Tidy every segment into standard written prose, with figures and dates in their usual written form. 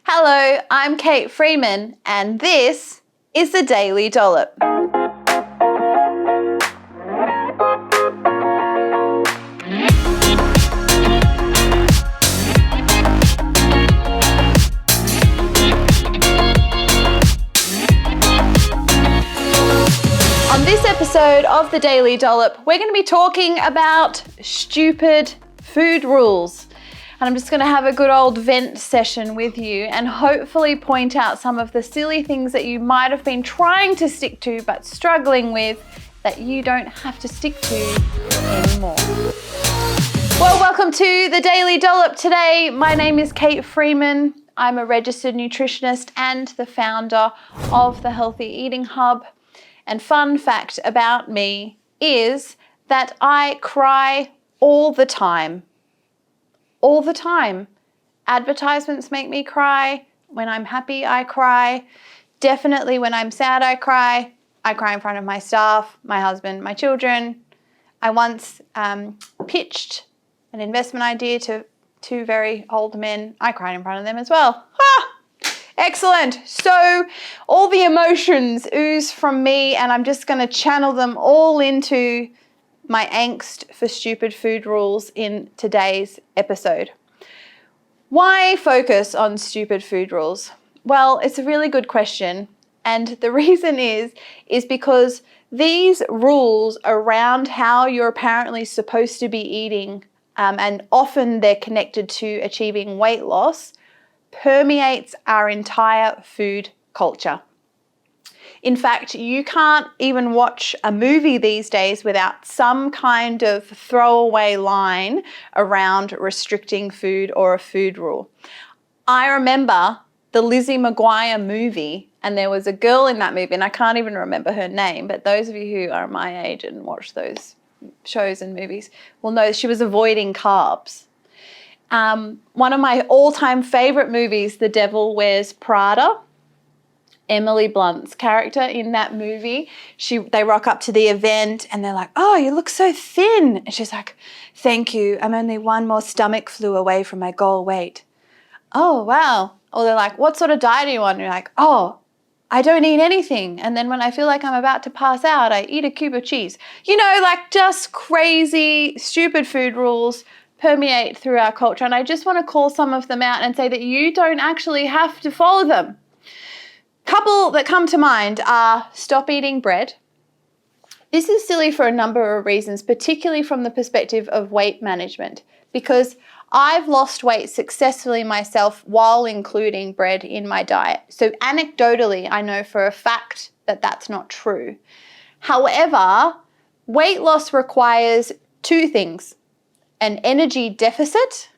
Hello, I'm Kate Freeman, and this is the Daily Dollop. On this episode of the Daily Dollop, we're going to be talking about stupid food rules. And I'm just going to have a good old vent session with you and hopefully point out some of the silly things that you might have been trying to stick to but struggling with that you don't have to stick to anymore. Well, welcome to the Daily Dollop today. My name is Kate Freeman. I'm a registered nutritionist and the founder of the Healthy Eating Hub. And fun fact about me is that I cry all the time. All the time. Advertisements make me cry. When I'm happy, I cry. Definitely when I'm sad, I cry. I cry in front of my staff, my husband, my children. I once pitched an investment idea to two very old men. I cried in front of them as well. Excellent. So all the emotions ooze from me and I'm just going to channel them all into my angst for stupid food rules in today's episode. Why focus on stupid food rules? Well, it's a really good question. And the reason is because these rules around how you're apparently supposed to be eating, and often they're connected to achieving weight loss, permeates our entire food culture. In fact, you can't even watch a movie these days without some kind of throwaway line around restricting food or a food rule. I remember the Lizzie McGuire movie, and there was a girl in that movie, and I can't even remember her name, but those of you who are my age and watch those shows and movies will know she was avoiding carbs. One of my all-time favorite movies, The Devil Wears Prada. Emily Blunt's character in that movie, they rock up to the event and they're like, "Oh, you look so thin." And she's like, "Thank you. I'm only one more stomach flu away from my goal weight." "Oh, wow." Or they're like, "What sort of diet are you on?" And you're like, "Oh, I don't eat anything. And then when I feel like I'm about to pass out, I eat a cube of cheese." You know, like just crazy, stupid food rules permeate through our culture. And I just want to call some of them out and say that you don't actually have to follow them. Couple that come to mind are stop eating bread. This is silly for a number of reasons, particularly from the perspective of weight management, because I've lost weight successfully myself while including bread in my diet. So anecdotally, I know for a fact that that's not true. However, weight loss requires two things: an energy deficit,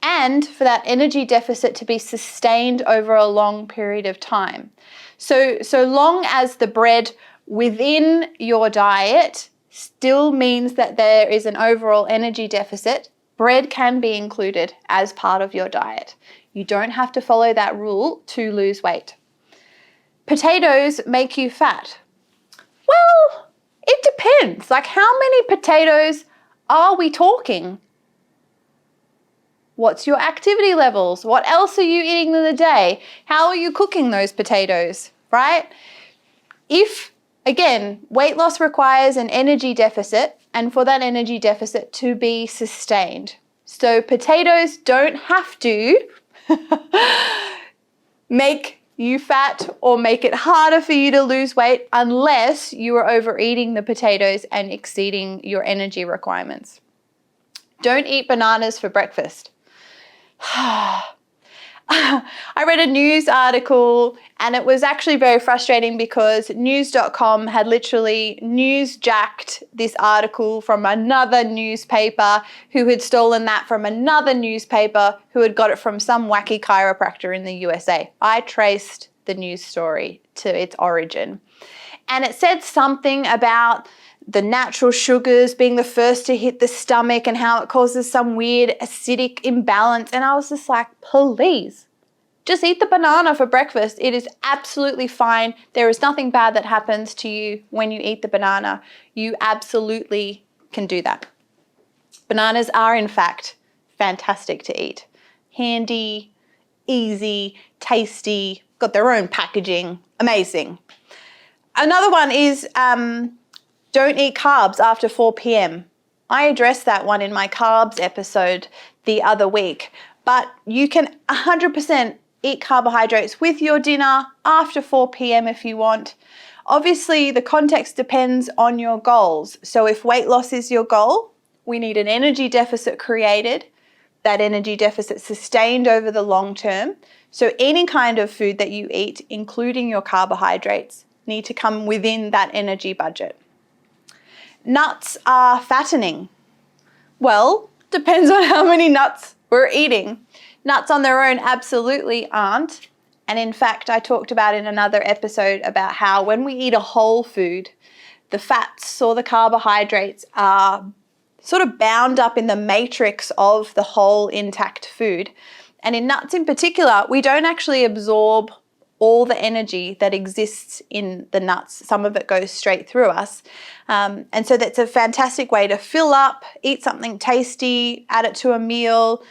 and for that energy deficit to be sustained over a long period of time. So long as the bread within your diet still means that there is an overall energy deficit, bread can be included as part of your diet. You don't have to follow that rule to lose weight. Potatoes make you fat. Well, it depends. Like, how many potatoes are we talking? What's your activity levels? What else are you eating in the day? How are you cooking those potatoes, right? If, again, weight loss requires an energy deficit, and for that energy deficit to be sustained. So potatoes don't have to make you fat or make it harder for you to lose weight unless you are overeating the potatoes and exceeding your energy requirements. Don't eat bananas for breakfast. I read a news article and it was actually very frustrating because news.com had literally newsjacked this article from another newspaper who had stolen that from another newspaper who had got it from some wacky chiropractor in the USA. I traced the news story to its origin. And it said something about the natural sugars being the first to hit the stomach and how it causes some weird acidic imbalance. And I was just like, please, just eat the banana for breakfast. It is absolutely fine. There is nothing bad that happens to you when you eat the banana. You absolutely can do that. Bananas are, in fact, fantastic to eat. Handy, easy, tasty, got their own packaging, amazing. Another one is don't eat carbs after 4 p.m. I addressed that one in my carbs episode the other week, but you can 100% eat carbohydrates with your dinner after 4 p.m. if you want. Obviously, the context depends on your goals. So if weight loss is your goal, we need an energy deficit created, that energy deficit sustained over the long term. So any kind of food that you eat, including your carbohydrates, need to come within that energy budget. Nuts are fattening. Well, depends on how many nuts we're eating. Nuts on their own absolutely aren't. And in fact, I talked about in another episode about how when we eat a whole food, the fats or the carbohydrates are sort of bound up in the matrix of the whole intact food. And in nuts in particular, we don't actually absorb all the energy that exists in the nuts. Some of it goes straight through us. And so that's a fantastic way to fill up, eat something tasty, add it to a meal,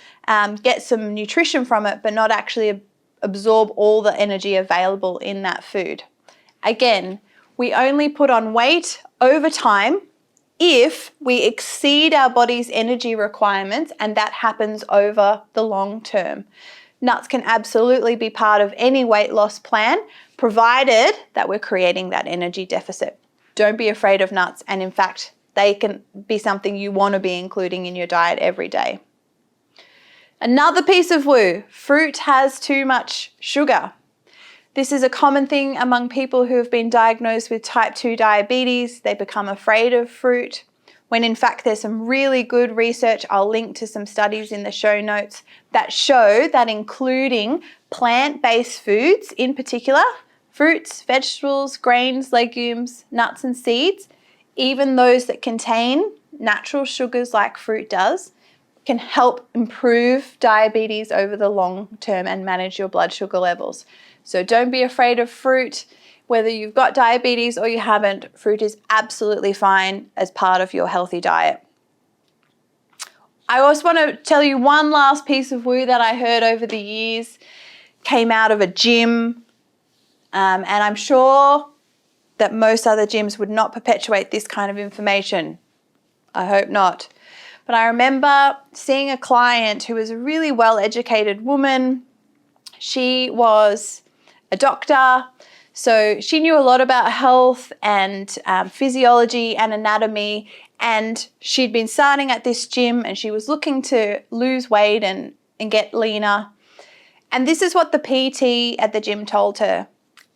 get some nutrition from it, but not actually absorb all the energy available in that food. Again, we only put on weight over time if we exceed our body's energy requirements, and that happens over the long term. Nuts can absolutely be part of any weight loss plan, provided that we're creating that energy deficit. Don't be afraid of nuts, and in fact, they can be something you want to be including in your diet every day. Another piece of woo, fruit has too much sugar. This is a common thing among people who have been diagnosed with type 2 diabetes. They become afraid of fruit, when in fact there's some really good research. I'll link to some studies in the show notes that show that including plant-based foods in particular, fruits, vegetables, grains, legumes, nuts and seeds, even those that contain natural sugars like fruit does, can help improve diabetes over the long term and manage your blood sugar levels. So don't be afraid of fruit. Whether you've got diabetes or you haven't, fruit is absolutely fine as part of your healthy diet. I also want to tell you one last piece of woo that I heard over the years, came out of a gym, and I'm sure that most other gyms would not perpetuate this kind of information. I hope not. But I remember seeing a client who was a really well-educated woman. She was a doctor, so she knew a lot about health and physiology and anatomy, and she'd been starting at this gym and she was looking to lose weight and get leaner. And this is what the PT at the gym told her.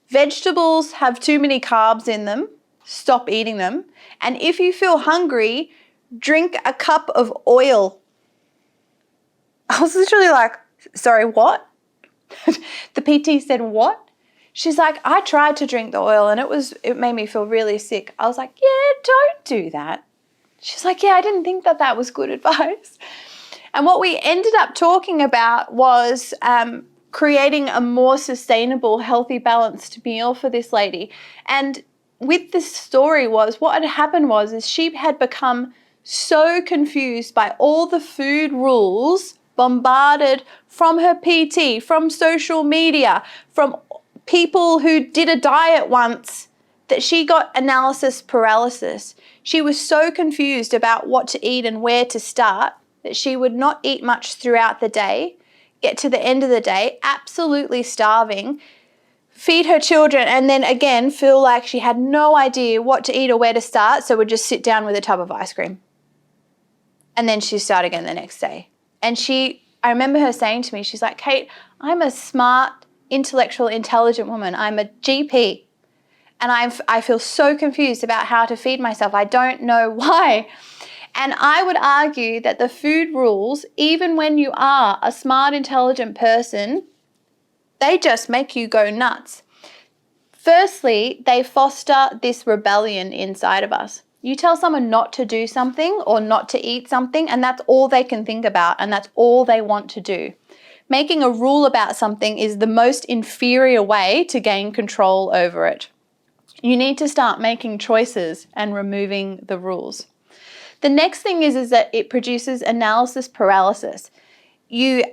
Vegetables have too many carbs in them. Stop eating them. And if you feel hungry, drink a cup of oil. I was literally like, sorry, what? The PT said, what? She's like, I tried to drink the oil and it made me feel really sick. I was like, yeah, don't do that. She's like, yeah, I didn't think that was good advice. And what we ended up talking about was creating a more sustainable, healthy, balanced meal for this lady. And with this story what had happened is she had become so confused by all the food rules bombarded from her PT, from social media, from people who did a diet once, that she got analysis paralysis. She was so confused about what to eat and where to start that she would not eat much throughout the day, get to the end of the day absolutely starving, feed her children, and then again feel like she had no idea what to eat or where to start, so would just sit down with a tub of ice cream. And then she'd start again the next day. And I remember her saying to me, she's like, Kate, I'm a smart, intellectual, intelligent woman. I'm a GP. And I feel so confused about how to feed myself. I don't know why. And I would argue that the food rules, even when you are a smart, intelligent person, they just make you go nuts. Firstly, they foster this rebellion inside of us. You tell someone not to do something or not to eat something, and that's all they can think about, and that's all they want to do. Making a rule about something is the most inferior way to gain control over it. You need to start making choices and removing the rules. The next thing is that it produces analysis paralysis. You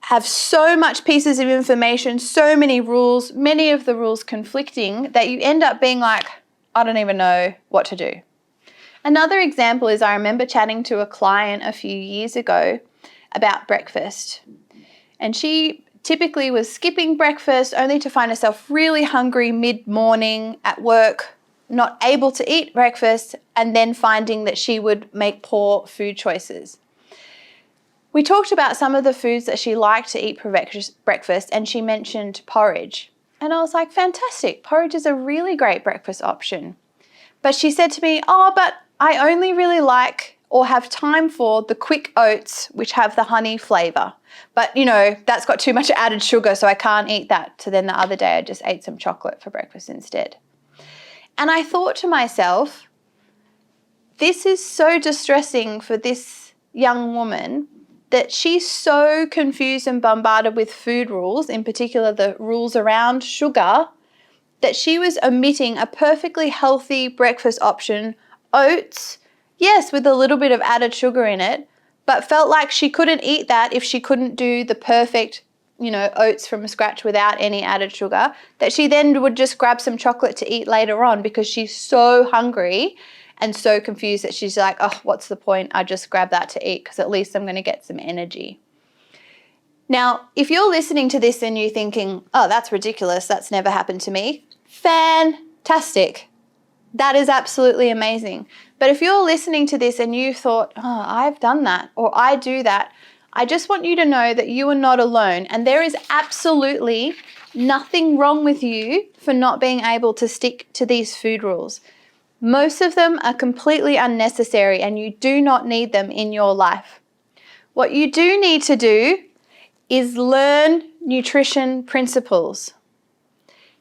have so much pieces of information, so many rules, many of the rules conflicting, that you end up being like, I don't even know what to do. Another example is I remember chatting to a client a few years ago about breakfast. And she typically was skipping breakfast only to find herself really hungry mid-morning at work, not able to eat breakfast, and then finding that she would make poor food choices. We talked about some of the foods that she liked to eat for breakfast, and she mentioned porridge. And I was like, fantastic, porridge is a really great breakfast option. But she said to me, oh, but I only really like or have time for the quick oats, which have the honey flavor. But, that's got too much added sugar, so I can't eat that. So then the other day I just ate some chocolate for breakfast instead. And I thought to myself, this is so distressing for this young woman, that she's so confused and bombarded with food rules, in particular the rules around sugar, that she was omitting a perfectly healthy breakfast option, oats, yes, with a little bit of added sugar in it, but felt like she couldn't eat that if she couldn't do the perfect, oats from scratch without any added sugar, that she then would just grab some chocolate to eat later on because she's so hungry and so confused that she's like, oh, what's the point? I just grab that to eat because at least I'm going to get some energy. Now, if you're listening to this and you're thinking, oh, that's ridiculous, that's never happened to me, fantastic. That is absolutely amazing. But if you're listening to this and you thought, oh, I've done that or I do that, I just want you to know that you are not alone, and there is absolutely nothing wrong with you for not being able to stick to these food rules. Most of them are completely unnecessary and you do not need them in your life. What you do need to do is learn nutrition principles.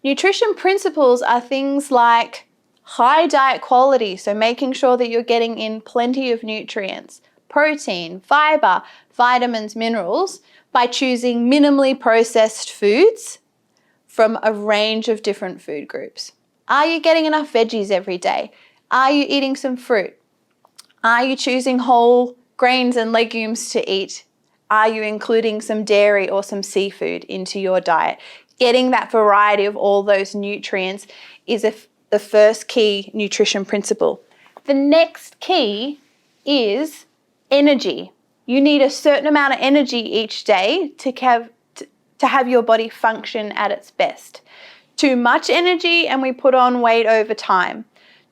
Nutrition principles are things like high diet quality, so making sure that you're getting in plenty of nutrients, protein, fiber, vitamins, minerals, by choosing minimally processed foods from a range of different food groups. Are you getting enough veggies every day? Are you eating some fruit? Are you choosing whole grains and legumes to eat? Are you including some dairy or some seafood into your diet? Getting that variety of all those nutrients is the first key nutrition principle. The next key is energy. You need a certain amount of energy each day to have your body function at its best. Too much energy and we put on weight over time.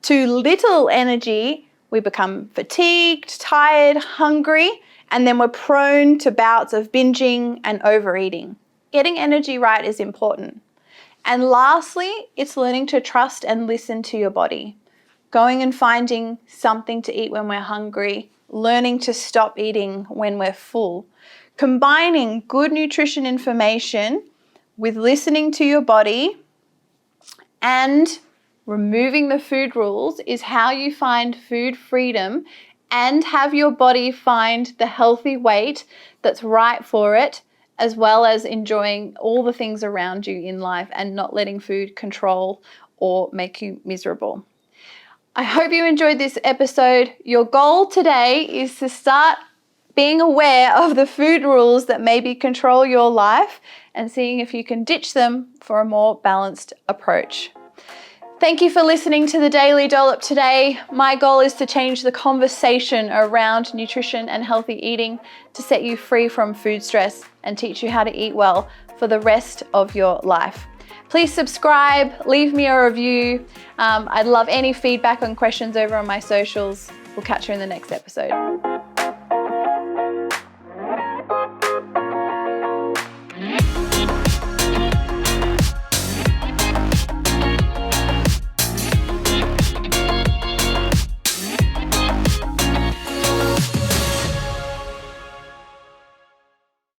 Too little energy, we become fatigued, tired, hungry, and then we're prone to bouts of binging and overeating. Getting energy right is important. And lastly, it's learning to trust and listen to your body. Going and finding something to eat when we're hungry, learning to stop eating when we're full. Combining good nutrition information with listening to your body and removing the food rules is how you find food freedom and have your body find the healthy weight that's right for it, as well as enjoying all the things around you in life and not letting food control or make you miserable. I hope you enjoyed this episode. Your goal today is to start being aware of the food rules that maybe control your life and seeing if you can ditch them for a more balanced approach. Thank you for listening to the Daily Dollop today. My goal is to change the conversation around nutrition and healthy eating to set you free from food stress and teach you how to eat well for the rest of your life. Please subscribe, leave me a review. I'd love any feedback and questions over on my socials. We'll catch you in the next episode.